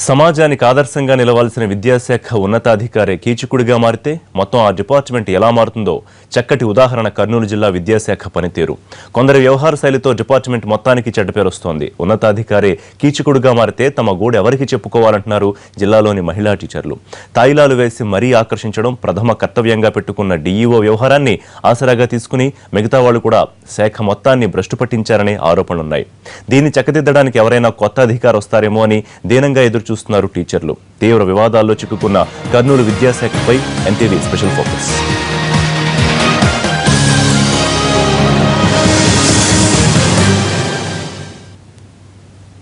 సమాజానికి ఆదర్శంగా నిలవాల్సిన విద్యాశాఖ ఉన్నతాధికారి కీచకుడిగా మారితే మొత్తం ఆ డిపార్ట్మెంట్ ఎలా మారుతుందో చక్కటి ఉదాహరణ కర్నూలు జిల్లా విద్యాశాఖ పనితీరు. కొందరి వ్యవహార శైలితో డిపార్ట్మెంట్ మొత్తానికి చెడ్డ పేరు వస్తోంది. ఉన్నతాధికారి కీచకుడిగా మారితే తమ గోడు ఎవరికి చెప్పుకోవాలంటున్నారు జిల్లాలోని మహిళా టీచర్లు. తాయిలాలు వేసి మరీ ఆకర్షించడం ప్రథమ కర్తవ్యంగా పెట్టుకున్న డీఈఓ వ్యవహారాన్ని ఆసరాగా తీసుకుని మిగతా వాళ్ళు కూడా శాఖ మొత్తాన్ని భ్రష్టు పట్టించారనే ఆరోపణలున్నాయి. దీన్ని చక్కదిద్దడానికి ఎవరైనా కొత్త అధికారి వస్తారేమో అని దీనంగా ఎదురు చూస్తున్నారు టీచర్లు. తీవ్ర వివాదాల్లో చిక్కుకున్న కర్నూలు విద్యాశాఖపై ఎన్టీవీ స్పెషల్ ఫోకస్.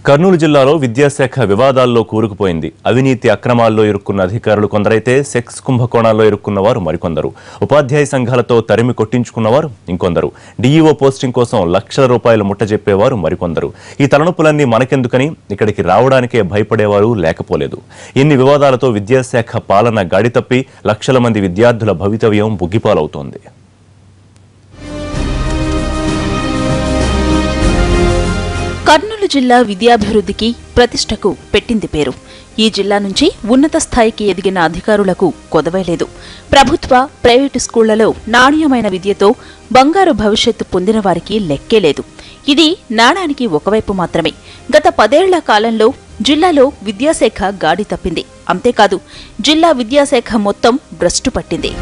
కర్నూలు జిల్లాలో విద్యాశాఖ వివాదాల్లో కూరుకుపోయింది. అవినీతి అక్రమాల్లో ఇరుక్కున్న అధికారులు కొందరైతే సెక్స్ కుంభకోణాల్లో ఇరుక్కున్నవారు మరికొందరు. ఉపాధ్యాయ సంఘాలతో తరిమి కొట్టించుకున్నవారు ఇంకొందరు. డీఈఓ పోస్టింగ్ కోసం లక్షల రూపాయలు ముట్టజెప్పేవారు మరికొందరు. ఈ తలనొప్పులన్నీ మనకెందుకని ఇక్కడికి రావడానికే భయపడేవారు లేకపోలేదు. ఇన్ని వివాదాలతో విద్యాశాఖ పాలన గాడి తప్పి లక్షల మంది విద్యార్థుల భవితవ్యం బుగ్గిపాలవుతోంది. కర్నూలు జిల్లా విద్యాభివృద్ధికి ప్రతిష్టకు పెట్టింది పేరు. ఈ జిల్లా నుంచి ఉన్నత స్థాయికి ఎదిగిన అధికారులకు కొదవలేదు. ప్రభుత్వ, ప్రైవేటు స్కూళ్లలో నాణ్యమైన విద్యతో బంగారు భవిష్యత్తు పొందిన వారికి లెక్కే లేదు. ఇది నాణానికి ఒకవైపు మాత్రమే. గత 10 ఏళ్ల కాలంలో జిల్లాలో విద్యాశాఖ గాడి తప్పింది. అంతేకాదు, జిల్లా విద్యాశాఖ మొత్తం భ్రష్టు పట్టింది.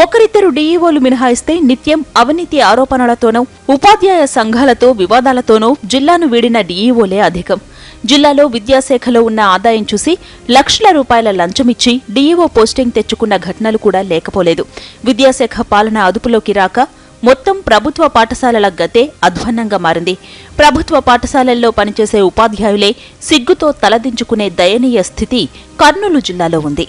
ఒకరిద్దరు డీఈఓలు మినహాయిస్తే నిత్యం అవినీతి ఆరోపణలతోనూ ఉపాధ్యాయ సంఘాలతో వివాదాలతోనూ జిల్లాను వీడిన డీఈఓలే అధికం. జిల్లాలో విద్యాశాఖలో ఉన్న ఆదాయం చూసి లక్షల రూపాయల లంచమిచ్చి డీఈఓ పోస్టింగ్ తెచ్చుకున్న ఘటనలు కూడా లేకపోలేదు. విద్యాశాఖ పాలన అదుపులోకి రాక మొత్తం ప్రభుత్వ పాఠశాలల గతే అధ్వాన్నంగా మారింది. ప్రభుత్వ పాఠశాలల్లో పనిచేసే ఉపాధ్యాయులే సిగ్గుతో తలదించుకునే దయనీయ స్థితి కర్నూలు జిల్లాలో ఉంది.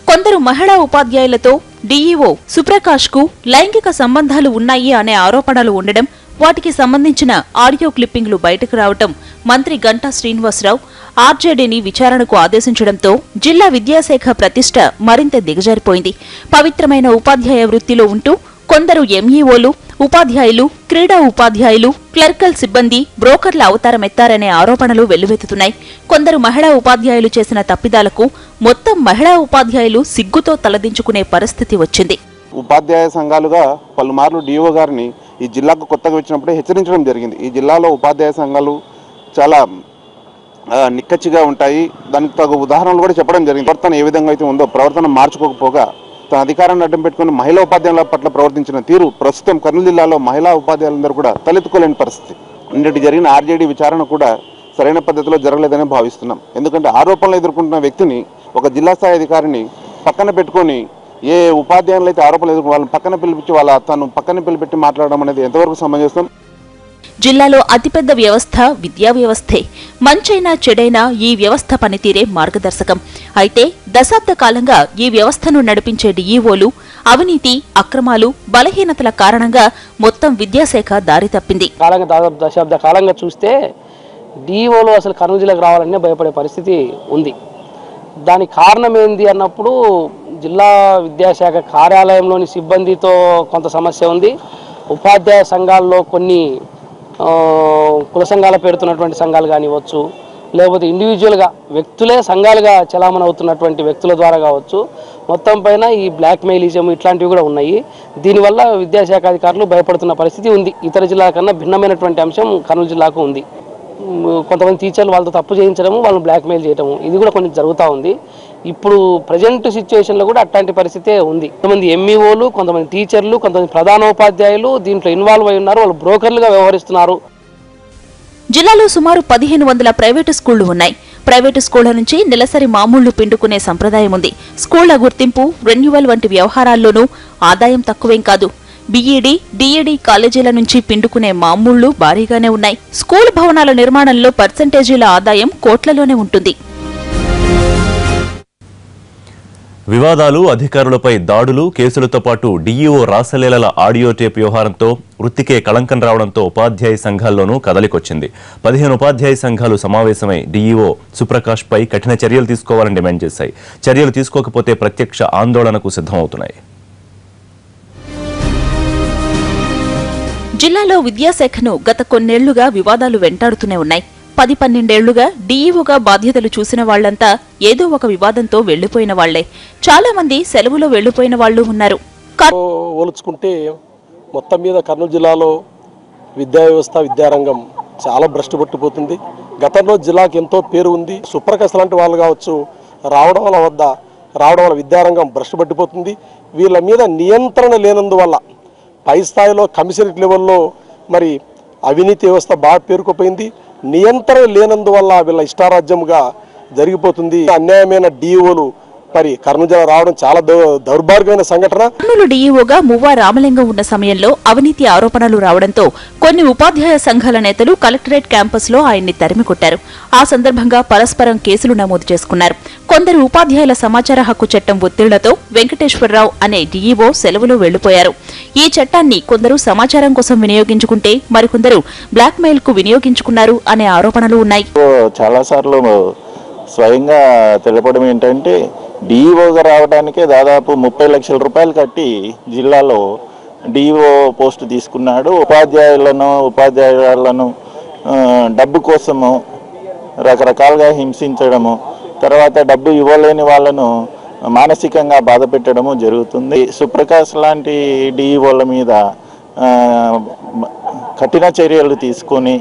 కొందరు మహిళా ఉపాధ్యాయులతో డీఈఓ సుప్రకాష్ కు లైంగిక సంబంధాలు ఉన్నాయి అనే ఆరోపణలు ఉండడం, వాటికి సంబంధించిన ఆడియో క్లిప్పింగ్లు బయటకు రావటం, మంత్రి గంటా శ్రీనివాసరావు ఆర్జేడీని విచారణకు ఆదేశించడంతో జిల్లా విద్యాశాఖ ప్రతిష్ట మరింత దిగజారిపోయింది. పవిత్రమైన ఉపాధ్యాయ వృత్తిలో ఉంటూ కొందరు ఎంఈఓలు, ఉపాధ్యాయులు, క్రీడా ఉపాధ్యాయులు, క్లర్కల్ సిబ్బంది బ్రోకర్ల అవతారమెత్తారనే ఆరోపణలు వెల్లువెత్తుతున్నాయి. కొందరు మహిళా ఉపాధ్యాయులు చేసిన తప్పిదాలకు మొత్తం మహిళా ఉపాధ్యాయులు సిగ్గుతో తలదించుకునే పరిస్థితి వచ్చింది. ఉపాధ్యాయ సంఘాలుగా పలుమార్లు డీఓ గారిని ఈ జిల్లాకు కొత్తగా వచ్చినప్పుడే హెచ్చరించడం జరిగింది. ఈ జిల్లాలో ఉపాధ్యాయ సంఘాలు చాలా నిక్కచ్చిగా ఉంటాయి. దానికి తగు ఉదాహరణలు కూడా చెప్పడం జరిగింది. ప్రవర్తన ఏ విధంగా అయితే ఉందో ప్రవర్తన మార్చుకోకపోగా తన అధికారాన్ని అడ్డం పెట్టుకుని మహిళా ఉపాధ్యాయుల పట్ల ప్రవర్తించిన తీరు ప్రస్తుతం కర్నూలు జిల్లాలో మహిళా ఉపాధ్యాయులందరూ కూడా తలెత్తుకోలేని పరిస్థితి. నిన్నటి జరిగిన ఆర్జేడీ విచారణ కూడా సరైన పద్ధతిలో జరగలేదని భావిస్తున్నాం. ఎందుకంటే ఆరోపణలు ఎదుర్కొంటున్న వ్యక్తిని, ఒక జిల్లా స్థాయి అధికారిని పక్కన పెట్టుకొని ఏ ఉపాధ్యాయులు అయితే ఆరోపణలు ఎదుర్కొన్న వాళ్ళని పక్కన పిలిపించి తను పక్కన పిలిపెట్టి మాట్లాడడం అనేది ఎంతవరకు సమంజసం? జిల్లాలో అతిపెద్ద వ్యవస్థ విద్యా వ్యవస్థే. మంచైనా చెడైనా ఈ వ్యవస్థ పనితీరే మార్గదర్శకం. అయితే దశాబ్ద కాలంగా ఈ వ్యవస్థను నడిపించే డీఈఓలు అవినీతి, అక్రమాలు, బలహీనతల కారణంగా మొత్తం విద్యాశాఖ దారి తప్పింది. దశాబ్ద కాలంగా చూస్తే డీఈఓలు అసలు కర్నూలు జిల్లాకు రావాలనే భయపడే పరిస్థితి ఉంది. దానికి కారణం ఏంది అన్నప్పుడు జిల్లా విద్యాశాఖ కార్యాలయంలోని సిబ్బందితో కొంత సమస్య ఉంది. ఉపాధ్యాయ సంఘాల్లో కొన్ని కుల సంఘాల పేరుతున్నటువంటి సంఘాలు కానివచ్చు, లేకపోతే ఇండివిజువల్గా వ్యక్తులే సంఘాలుగా చలామణి అవుతున్నటువంటి వ్యక్తుల ద్వారా కావచ్చు, మొత్తం పైన ఈ బ్లాక్ మెయిలిజం ఇట్లాంటివి కూడా ఉన్నాయి. దీనివల్ల విద్యాశాఖ అధికారులు భయపడుతున్న పరిస్థితి ఉంది. ఇతర జిల్లాల కన్నా భిన్నమైనటువంటి అంశం కర్నూలు జిల్లాకు ఉంది. కొంతమంది టీచర్లు వాళ్ళతో తప్పు చేయించడము, వాళ్ళని బ్లాక్మెయిల్ చేయడము, ఇది కూడా కొంచెం జరుగుతూ ఉంది. ఇప్పుడు ప్రజెంట్ సిచ్యువేషన్లో కూడా అట్లాంటి పరిస్థితే ఉంది. కొంతమంది ఎంఈఓలు, కొంతమంది టీచర్లు, కొంతమంది ప్రధానోపాధ్యాయులు దీంట్లో ఇన్వాల్వ్ అయి ఉన్నారు. వాళ్ళు బ్రోకర్లుగా వ్యవహరిస్తున్నారు. జిల్లాలో సుమారు 1500 ప్రైవేటు స్కూళ్లు ఉన్నాయి. ప్రైవేటు స్కూళ్ల నుంచి నెలసరి మామూళ్లు పిండుకునే సంప్రదాయం ఉంది. స్కూళ్ల గుర్తింపు, రెన్యువల్ వంటి వ్యవహారాల్లోనూ ఆదాయం తక్కువేం కాదు. బీఈడీ, డీఈడీ కాలేజీల నుంచి పిండుకునే మామూళ్లు భారీగానే ఉన్నాయి. స్కూల్ భవనాల నిర్మాణంలో పర్సెంటేజీల ఆదాయం కోట్లలోనే ఉంటుంది. వివాదాలు, అధికారులపై దాడులు, కేసులతో పాటు డీఈఓ రాసలీలల ఆడియో టేప్ వ్యవహారంతో వృత్తికే కళంకం రావడంతో ఉపాధ్యాయ సంఘాల్లోనూ కదలికొచ్చింది. 15 ఉపాధ్యాయ సంఘాలు సమావేశమై డీఈఓ సుప్రకాష్ పై కఠిన చర్యలు తీసుకోవాలని డిమాండ్ చేశాయి. చర్యలు తీసుకోకపోతే ప్రత్యక్ష ఆందోళనకు సిద్ధమవుతున్నాయి. జిల్లాలో విద్యాశాఖను గత కొన్నేళ్లుగా వివాదాలు వెంటాడుతూనే ఉన్నాయి. 10-12 ఏళ్లుగా డీఈఓగా బాధ్యతలు చూసిన వాళ్లంతా ఏదో ఒక వివాదంతో వెళ్లిపోయిన వాళ్లే. చాలా మంది సెలవులో వెళ్లిపోయిన వాళ్లు ఉన్నారు. పోల్చుకుంటే మొత్తం మీద కర్నూలు జిల్లాలో విద్యా వ్యవస్థ విద్యారంగం చాలా భ్రష్టు పట్టిపోతుంది. గతంలో జిల్లాకు ఎంతో పేరు ఉంది. సుప్రకాశ్ లాంటి వాళ్ళు కావచ్చు రావడం వల్ల విద్యారంగం భ్రష్టు పట్టిపోతుంది. వీళ్ళ మీద నియంత్రణ లేనందువల్ల పై స్థాయిలో కమిషనరేట్ లెవెల్లో మరి అవినీతి వ్యవస్థ బాగా పేరుకుపోయింది. నియంత్రణ లేనందువల్ల వీళ్ళ ఇష్టారాజ్యంగా జరిగిపోతుంది. అన్యాయమైన డీఓలు మరి కర్నూలు జిల్లా రావడం చాలా దౌర్భాగ్యమైన సంఘటన. కర్నూలు డీఈఓగా మువ్వా రామలింగం ఉన్న సమయంలో అవినీతి ఆరోపణలు రావడంతో కొన్ని ఉపాధ్యాయ సంఘాల నేతలు కలెక్టరేట్ క్యాంపస్ లో ఆయన్ని తరిమి కొట్టారు. ఆ సందర్భంగా పరస్పరం కేసులు నమోదు చేసుకున్నారు. కొందరు ఉపాధ్యాయుల సమాచార హక్కు చట్టం ఒత్తిళ్లతో వెంకటేశ్వరరావు అనే డీఈఓ సెలవులో వెళ్లిపోయారు. ఈ చట్టాన్ని కొందరు సమాచారం కోసం వినియోగించుకుంటే మరికొందరు బ్లాక్ మెయిల్ కు వినియోగించుకున్నారు అనే ఆరోపణలు ఉన్నాయి. చాలాసార్లు స్వయంగా తెలపడం ఏంటంటే డీఈఓగా రావడానికే దాదాపు 30 లక్షల రూపాయలు కట్టి జిల్లాలో డీఈఓ పోస్టు తీసుకున్నాడు. ఉపాధ్యాయులను డబ్బు కోసము రకరకాలుగా హింసించడము, తర్వాత డబ్బు ఇవ్వలేని వాళ్ళను మానసికంగా బాధ పెట్టడము జరుగుతుంది. సుప్రకాశ్ లాంటి డీఈఓల మీద కఠిన చర్యలు తీసుకొని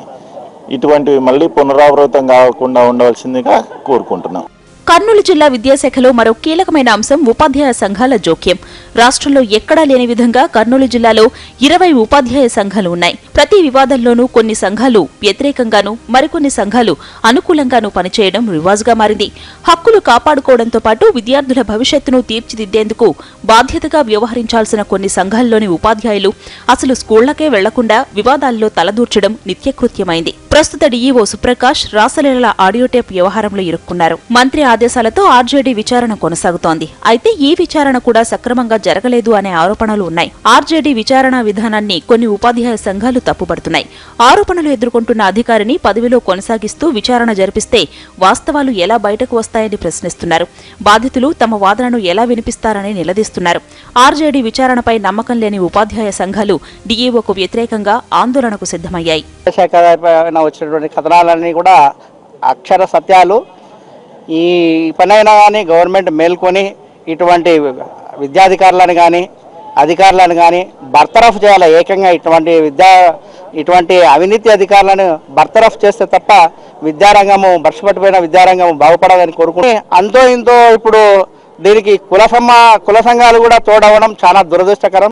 ఇటువంటివి మళ్ళీ పునరావృతం కాకుండా ఉండవలసిందిగా కోరుకుంటున్నాం. కర్నూలు జిల్లా విద్యాశాఖలో మరో కీలకమైన అంశం ఉపాధ్యాయ సంఘాల జోక్యం. రాష్ట్రంలో ఎక్కడా లేని విధంగా కర్నూలు జిల్లాలో 20 ఉపాధ్యాయ సంఘాలు ఉన్నాయి. ప్రతి వివాదంలోనూ కొన్ని సంఘాలు వ్యతిరేకంగానూ మరికొన్ని సంఘాలు అనుకూలంగానూ పనిచేయడం రివాజుగా మారింది. హక్కులు కాపాడుకోవడంతో పాటు విద్యార్థుల భవిష్యత్తును తీర్చిదిద్దేందుకు బాధ్యతగా వ్యవహరించాల్సిన కొన్ని సంఘాల్లోని ఉపాధ్యాయులు అసలు స్కూళ్లకే వెళ్లకుండా వివాదాల్లో తలదూర్చడం నిత్యకృత్యమైంది. ప్రస్తుత డీఈఓ సుప్రకాష్ రాసలీల ఆడియో టేప్ వ్యవహారంలో ఇరుక్కున్నారు. మంత్రి ఆదేశాలతో ఆర్జేడీ విచారణ కొనసాగుతోంది. అయితే ఈ విచారణ కూడా సక్రమంగా జరగలేదు అనే ఆరోపణలు ఉన్నాయి. ఆర్జేడీ విచారణ విధానాన్ని కొన్ని ఉపాధ్యాయ సంఘాలు తప్పుపడుతున్నాయి. ఆరోపణలు ఎదుర్కొంటున్న అధికారిని పదవిలో కొనసాగిస్తూ విచారణ జరిపిస్తే వాస్తవాలు ఎలా బయటకు వస్తాయని ప్రశ్నిస్తున్నారు. బాధితులు తమ వాదనను ఎలా వినిపిస్తారని నిలదీస్తున్నారు. ఆర్జేడీ విచారణపై నమ్మకం లేని ఉపాధ్యాయ సంఘాలు డీఈఓకు వ్యతిరేకంగా ఆందోళనకు సిద్ధమయ్యాయి. వచ్చినటువంటి కథనాలన్నీ కూడా అక్షర సత్యాలు. ఈ పనైనా కానీ గవర్నమెంట్ మేల్కొని ఇటువంటి విద్యాధికారులను కానీ అధికారులను కానీ బర్తరఫ్ చేయాలి. ఏకంగా ఇటువంటి అవినీతి అధికారులను బర్తరఫ్ చేస్తే తప్ప విద్యారంగము భ్రష్టుపట్టిపోయిన విద్యారంగము బాగుపడాలని కోరుకుంటే అంతో ఇంతో ఇప్పుడు దీనికి కుల సంఘాలు కూడా తోడవడం చాలా దురదృష్టకరం.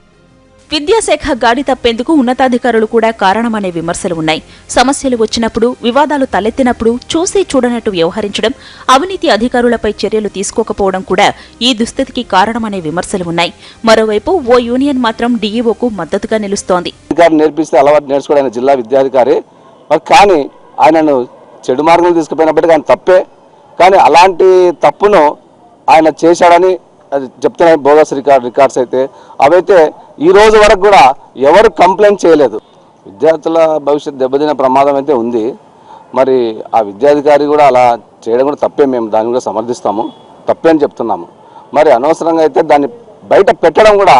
విద్యాశాఖ గాడి తప్పేందుకు ఉన్నతాధికారులు కూడా కారణమనే విమర్శలు ఉన్నాయి. సమస్యలు వచ్చినప్పుడు, వివాదాలు తలెత్తినప్పుడు చూసి చూడనట్టు వ్యవహరించడం, అవినీతి అధికారులపై చర్యలు తీసుకోకపోవడం కూడా ఈ దుస్థితికి కారణమనే విమర్శలు ఉన్నాయి. మరోవైపు ఓ యూనియన్ మాత్రం డీఈఓకు మద్దతుగా నిలుస్తోంది. నేర్పిస్తే అలవాటు నేర్చుకోవడం జిల్లా విద్యాధికారి, కానీ ఆయనను చెడు మార్గంలో తీసుకుపోయినప్పటికీ ఆయన తప్పే. కానీ అలాంటి తప్పును ఆయన చేశాడని అది చెప్తున్నాయి బోగస్ రికార్డ్స్ అయితే. అవైతే ఈ రోజు వరకు కూడా ఎవరు కంప్లైంట్ చేయలేదు. విద్యార్థుల భవిష్యత్ దెబ్బతినే ప్రమాదం అయితే ఉంది. మరి ఆ విద్యాధికారి కూడా అలా చేయడం కూడా తప్పే. మేము దాన్ని కూడా సమర్థిస్తాము, తప్పే అని చెప్తున్నాము. మరి అనవసరంగా అయితే దాన్ని బయట పెట్టడం కూడా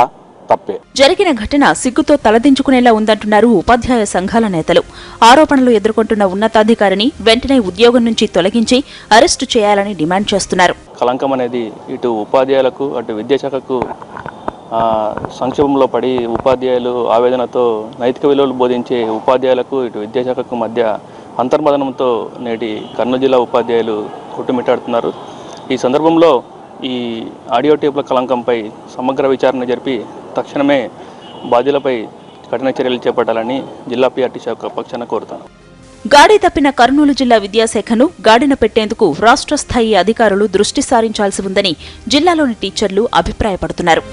తప్పే. జరిగిన ఘటన సిగ్గుతో తలదించుకునేలా ఉందంటున్నారు ఉపాధ్యాయ సంఘాల నేతలు. ఆరోపణలు ఎదుర్కొంటున్న ఉన్నతాధికారిని వెంటనే ఉద్యోగం నుంచి తొలగించి అరెస్టు చేయాలని డిమాండ్ చేస్తున్నారు. కలంకం అనేది ఇటు ఉపాధ్యాయులకు అటు విద్యాశాఖకు సంక్షోభంలో పడి ఉపాధ్యాయులు ఆవేదనతో నైతిక విలువలు బోధించే ఉపాధ్యాయులకు ఇటు విద్యాశాఖకు మధ్య అంతర్మదనంతో నేటి కర్నూలు జిల్లా ఉపాధ్యాయులు కొట్టుమిట్టాడుతున్నారు. ఈ సందర్భంలో ఈ ఆడియో టేప్ల కలంకంపై సమగ్ర విచారణ జరిపి తక్షణమే బాధ్యులపై కఠిన చర్యలు చేపట్టాలని జిల్లా పీఆర్టీ శాఖ పక్షాన కోరుతాను. గాడి తప్పిన కర్నూలు జిల్లా విద్యాశాఖను గాడిన పెట్టేందుకు రాష్ట్ర స్థాయి అధికారులు దృష్టి సారించాల్సి ఉందని జిల్లాలోని టీచర్లు అభిప్రాయపడుతున్నారు.